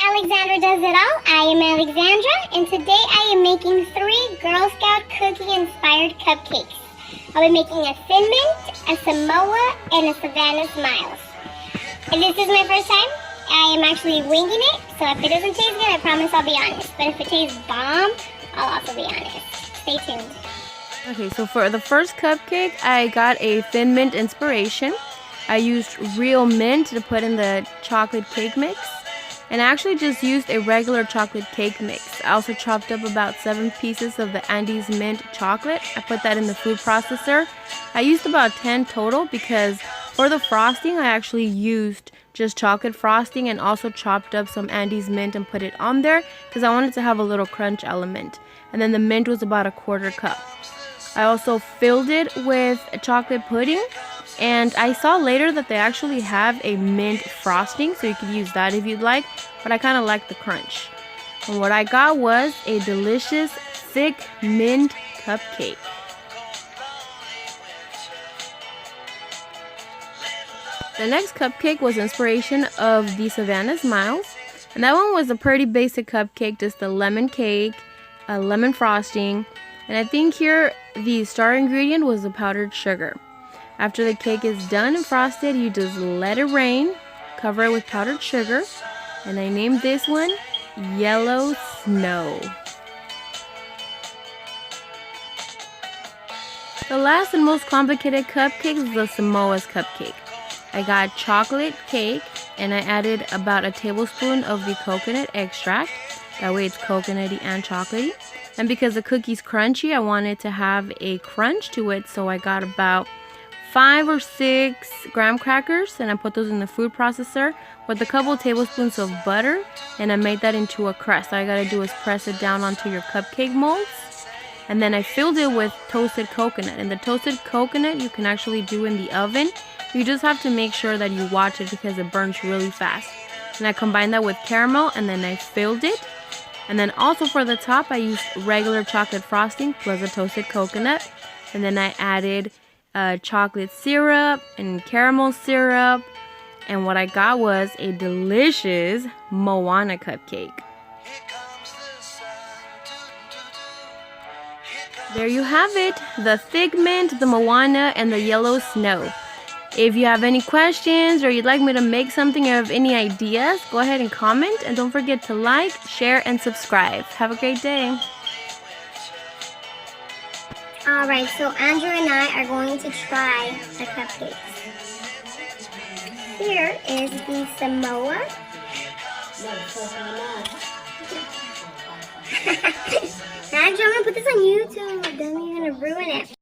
Alexandra does it all. I am Alexandra, and today I am making 3 Girl Scout cookie-inspired cupcakes. I'll be making a Thin Mint, a Samoa, and a Savannah Smiles. And this is my first time. I am actually winging it, so if it doesn't taste good, I promise I'll be honest. But if it tastes bomb, I'll also be honest. Stay tuned. Okay, so for the first cupcake, I got a Thin Mint inspiration. I used real mint to put in the chocolate cake mix. And I actually just used a regular chocolate cake mix. I also chopped up about 7 pieces of the Andes mint chocolate. I put that in the food processor. I used about 10 total because for the frosting I actually used just chocolate frosting and also chopped up some Andes mint and put it on there because I wanted to have a little crunch element. And then the mint was about a 1/4 cup. I also filled it with chocolate pudding. And I saw later that they actually have a mint frosting, so you could use that if you'd like, but I kind of like the crunch. And what I got was a delicious thick mint cupcake. The next cupcake was inspiration of the Savannah Smiles, and that one was a pretty basic cupcake, just a lemon cake, a lemon frosting, and I think here the star ingredient was the powdered sugar. After the cake is done and frosted, you just let it rain, cover it with powdered sugar, and I named this one Yellow Snow. The last and most complicated cupcake is the Samoa's cupcake. I got chocolate cake and I added about a tablespoon of the coconut extract. That way it's coconutty and chocolatey. And because the cookie's crunchy, I wanted to have a crunch to it, so I got about 5 or 6 graham crackers and I put those in the food processor with a couple tablespoons of butter, and I made that into a crust. All I gotta do is press it down onto your cupcake molds, and then I filled it with toasted coconut. And the toasted coconut you can actually do in the oven. You just have to make sure that you watch it because it burns really fast. And I combined that with caramel and then I filled it. And then also for the top I used regular chocolate frosting plus a toasted coconut, and then I added chocolate syrup and caramel syrup, and what I got was a delicious Moana cupcake. There you have it, the thick mint, the Moana, and the yellow snow. If you have any questions or you'd like me to make something or have any ideas, go ahead and comment, and don't forget to like, share, and subscribe. Have a great day. Alright, so Andrew and I are going to try the cupcakes. Here is the Samoa. Andrew, I'm going to put this on YouTube. Then you're going to ruin it.